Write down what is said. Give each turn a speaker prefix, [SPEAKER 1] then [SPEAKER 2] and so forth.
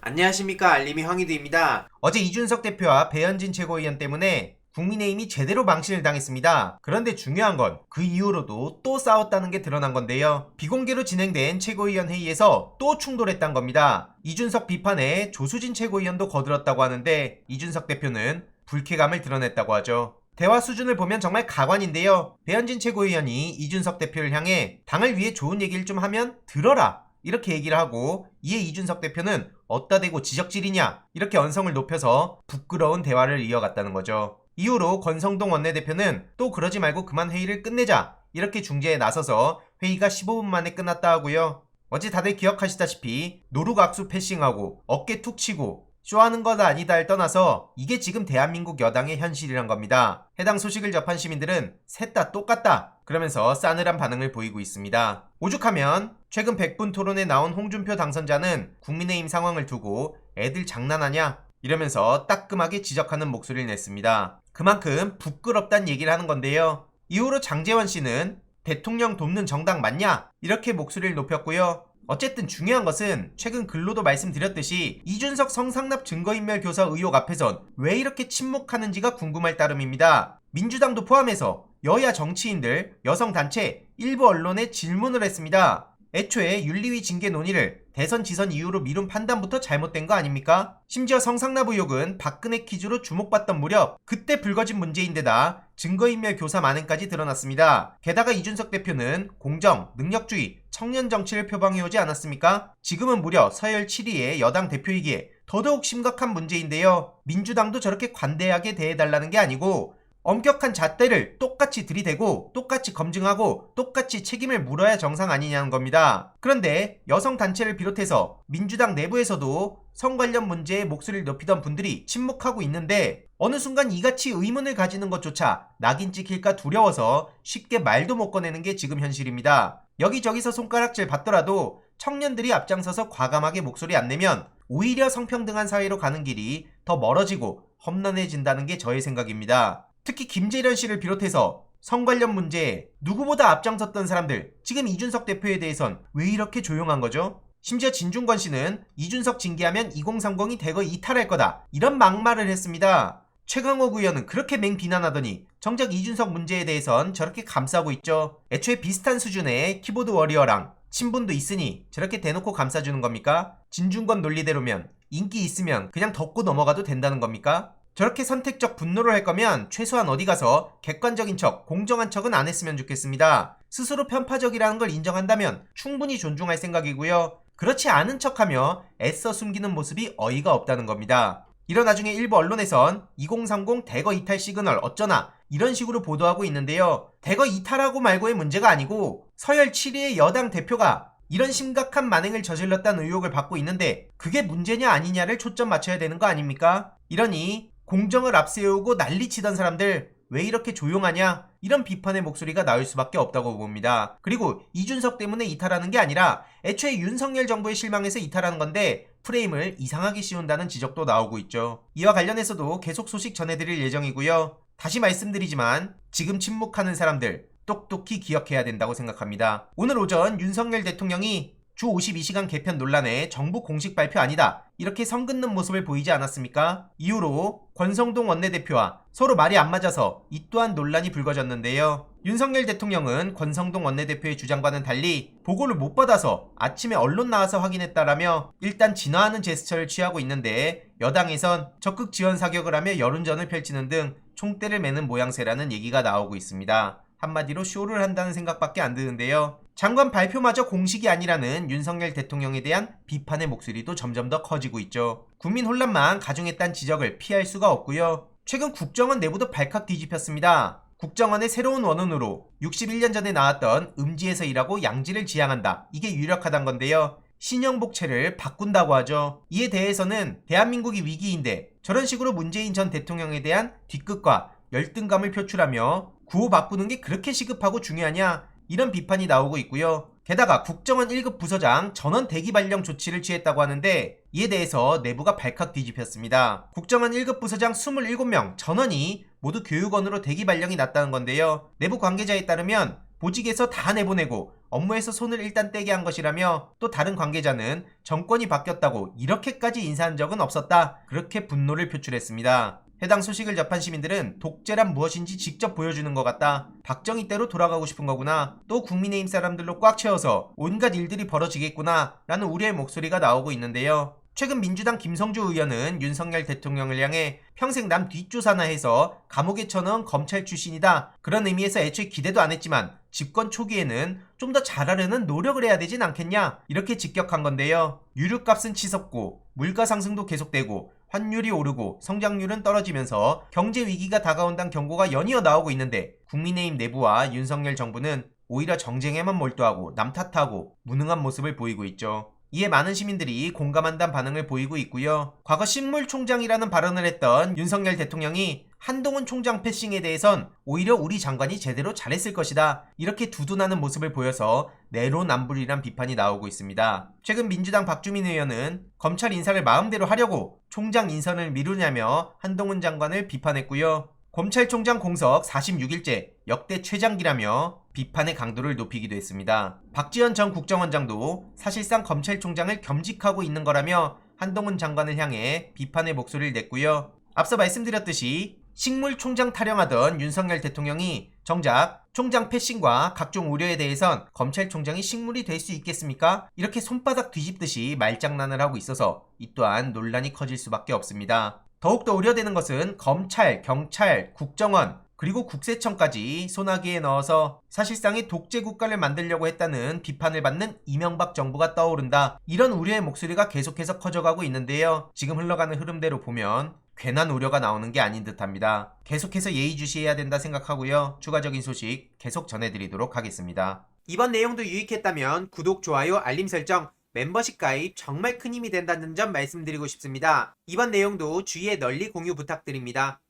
[SPEAKER 1] 안녕하십니까, 알림이 황희두입니다. 어제 이준석 대표와 배현진 최고위원 때문에 국민의힘이 제대로 망신을 당했습니다. 그런데 중요한 건 그 이후로도 또 싸웠다는 게 드러난 건데요. 비공개로 진행된 최고위원 회의에서 또 충돌했단 겁니다. 이준석 비판에 조수진 최고위원도 거들었다고 하는데 이준석 대표는 불쾌감을 드러냈다고 하죠. 대화 수준을 보면 정말 가관인데요. 배현진 최고위원이 이준석 대표를 향해 당을 위해 좋은 얘기를 좀 하면 들어라, 이렇게 얘기를 하고, 이에 이준석 대표는 어따 대고 지적질이냐, 이렇게 언성을 높여서 부끄러운 대화를 이어갔다는 거죠. 이후로 권성동 원내대표는 또 그러지 말고 그만 회의를 끝내자, 이렇게 중재에 나서서 회의가 15분 만에 끝났다 하고요. 어제 다들 기억하시다시피 노루각수 패싱하고 어깨 툭 치고 쇼하는 거다 아니다를 떠나서 이게 지금 대한민국 여당의 현실이란 겁니다. 해당 소식을 접한 시민들은 셋 다 똑같다 그러면서 싸늘한 반응을 보이고 있습니다. 오죽하면 최근 100분 토론에 나온 홍준표 당선자는 국민의힘 상황을 두고 애들 장난하냐, 이러면서 따끔하게 지적하는 목소리를 냈습니다. 그만큼 부끄럽단 얘기를 하는 건데요. 이후로 장제원 씨는 대통령 돕는 정당 맞냐, 이렇게 목소리를 높였고요. 어쨌든 중요한 것은 최근 글로도 말씀드렸듯이 이준석 성상납 증거인멸 교사 의혹 앞에선 왜 이렇게 침묵하는지가 궁금할 따름입니다. 민주당도 포함해서 여야 정치인들, 여성단체, 일부 언론에 질문을 했습니다. 애초에 윤리위 징계 논의를 대선 지선 이후로 미룬 판단부터 잘못된 거 아닙니까? 심지어 성상납 의혹은 박근혜 퀴즈로 주목받던 무렵 그때 불거진 문제인데다 증거인멸 교사 만행까지 드러났습니다. 게다가 이준석 대표는 공정, 능력주의, 청년 정치를 표방해오지 않았습니까? 지금은 무려 서열 7위의 여당 대표이기에 더더욱 심각한 문제인데요. 민주당도 저렇게 관대하게 대해달라는 게 아니고 엄격한 잣대를 똑같이 들이대고 똑같이 검증하고 똑같이 책임을 물어야 정상 아니냐는 겁니다. 그런데 여성단체를 비롯해서 민주당 내부에서도 성 관련 문제에 목소리를 높이던 분들이 침묵하고 있는데 어느 순간 이같이 의문을 가지는 것조차 낙인 찍힐까 두려워서 쉽게 말도 못 꺼내는 게 지금 현실입니다. 여기저기서 손가락질 받더라도 청년들이 앞장서서 과감하게 목소리 안 내면 오히려 성평등한 사회로 가는 길이 더 멀어지고 험난해진다는 게 저의 생각입니다. 특히 김재련 씨를 비롯해서 성 관련 문제에 누구보다 앞장섰던 사람들, 지금 이준석 대표에 대해선 왜 이렇게 조용한 거죠? 심지어 진중권 씨는 이준석 징계하면 2030이 대거 이탈할 거다, 이런 막말을 했습니다. 최강욱 의원은 그렇게 맹비난하더니 정작 이준석 문제에 대해선 저렇게 감싸고 있죠. 애초에 비슷한 수준의 키보드 워리어랑 친분도 있으니 저렇게 대놓고 감싸주는 겁니까? 진중권 논리대로면 인기 있으면 그냥 덮고 넘어가도 된다는 겁니까? 저렇게 선택적 분노를 할 거면 최소한 어디 가서 객관적인 척, 공정한 척은 안 했으면 좋겠습니다. 스스로 편파적이라는 걸 인정한다면 충분히 존중할 생각이고요. 그렇지 않은 척하며 애써 숨기는 모습이 어이가 없다는 겁니다. 이런 와중에 일부 언론에선 2030 대거 이탈 시그널 어쩌나 이런 식으로 보도하고 있는데요. 대거 이탈하고 말고의 문제가 아니고 서열 7위의 여당 대표가 이런 심각한 만행을 저질렀다는 의혹을 받고 있는데 그게 문제냐 아니냐를 초점 맞춰야 되는 거 아닙니까? 이러니 공정을 앞세우고 난리치던 사람들 왜 이렇게 조용하냐, 이런 비판의 목소리가 나올 수밖에 없다고 봅니다. 그리고 이준석 때문에 이탈하는 게 아니라 애초에 윤석열 정부에 실망해서 이탈하는 건데 프레임을 이상하게 씌운다는 지적도 나오고 있죠. 이와 관련해서도 계속 소식 전해드릴 예정이고요. 다시 말씀드리지만 지금 침묵하는 사람들 똑똑히 기억해야 된다고 생각합니다. 오늘 오전 윤석열 대통령이 주 52시간 개편 논란에 정부 공식 발표 아니다, 이렇게 성긋는 모습을 보이지 않았습니까? 이후로 권성동 원내대표와 서로 말이 안 맞아서 이 또한 논란이 불거졌는데요. 윤석열 대통령은 권성동 원내대표의 주장과는 달리 보고를 못 받아서 아침에 언론 나와서 확인했다라며 일단 진화하는 제스처를 취하고 있는데, 여당에선 적극 지원 사격을 하며 여론전을 펼치는 등 총대를 매는 모양새라는 얘기가 나오고 있습니다. 한마디로 쇼를 한다는 생각밖에 안 드는데요. 장관 발표마저 공식이 아니라는 윤석열 대통령에 대한 비판의 목소리도 점점 더 커지고 있죠. 국민 혼란만 가중했다는 지적을 피할 수가 없고요. 최근 국정원 내부도 발칵 뒤집혔습니다. 국정원의 새로운 원론으로 61년 전에 나왔던 음지에서 일하고 양지를 지향한다, 이게 유력하단 건데요. 신형복채를 바꾼다고 하죠. 이에 대해서는 대한민국이 위기인데 저런 식으로 문재인 전 대통령에 대한 뒤끝과 열등감을 표출하며 구호 바꾸는 게 그렇게 시급하고 중요하냐, 이런 비판이 나오고 있고요. 게다가 국정원 1급 부서장 전원 대기 발령 조치를 취했다고 하는데 이에 대해서 내부가 발칵 뒤집혔습니다. 국정원 1급 부서장 27명 전원이 모두 교육원으로 대기 발령이 났다는 건데요. 내부 관계자에 따르면 보직에서 다 내보내고 업무에서 손을 일단 떼게 한 것이라며, 또 다른 관계자는 정권이 바뀌었다고 이렇게까지 인사한 적은 없었다, 그렇게 분노를 표출했습니다. 해당 소식을 접한 시민들은 독재란 무엇인지 직접 보여주는 것 같다, 박정희 때로 돌아가고 싶은 거구나, 또 국민의힘 사람들로 꽉 채워서 온갖 일들이 벌어지겠구나 라는 우려의 목소리가 나오고 있는데요. 최근 민주당 김성주 의원은 윤석열 대통령을 향해 평생 남 뒷조사나 해서 감옥에 쳐넣은 검찰 출신이다, 그런 의미에서 애초에 기대도 안 했지만 집권 초기에는 좀 더 잘하려는 노력을 해야 되진 않겠냐, 이렇게 직격한 건데요. 유류값은 치솟고 물가 상승도 계속되고 환율이 오르고 성장률은 떨어지면서 경제 위기가 다가온다는 경고가 연이어 나오고 있는데, 국민의힘 내부와 윤석열 정부는 오히려 정쟁에만 몰두하고 남 탓하고 무능한 모습을 보이고 있죠. 이에 많은 시민들이 공감한다는 반응을 보이고 있고요. 과거 식물총장이라는 발언을 했던 윤석열 대통령이 한동훈 총장 패싱에 대해선 오히려 우리 장관이 제대로 잘했을 것이다, 이렇게 두둔하는 모습을 보여서 내로남불이란 비판이 나오고 있습니다. 최근 민주당 박주민 의원은 검찰 인사를 마음대로 하려고 총장 인선을 미루냐며 한동훈 장관을 비판했고요. 검찰총장 공석 46일째 역대 최장기라며 비판의 강도를 높이기도 했습니다. 박지원 전 국정원장도 사실상 검찰총장을 겸직하고 있는 거라며 한동훈 장관을 향해 비판의 목소리를 냈고요. 앞서 말씀드렸듯이 식물총장 타령하던 윤석열 대통령이 정작 총장 패싱과 각종 우려에 대해선 검찰총장이 식물이 될 수 있겠습니까? 이렇게 손바닥 뒤집듯이 말장난을 하고 있어서 이 또한 논란이 커질 수밖에 없습니다. 더욱더 우려되는 것은 검찰, 경찰, 국정원, 그리고 국세청까지 소나기에 넣어서 사실상의 독재 국가를 만들려고 했다는 비판을 받는 이명박 정부가 떠오른다, 이런 우려의 목소리가 계속해서 커져가고 있는데요. 지금 흘러가는 흐름대로 보면 괜한 우려가 나오는 게 아닌 듯합니다. 계속해서 예의주시해야 된다 생각하고요. 추가적인 소식 계속 전해드리도록 하겠습니다. 이번 내용도 유익했다면 구독, 좋아요, 알림 설정, 멤버십 가입 정말 큰 힘이 된다는 점 말씀드리고 싶습니다. 이번 내용도 주위에 널리 공유 부탁드립니다.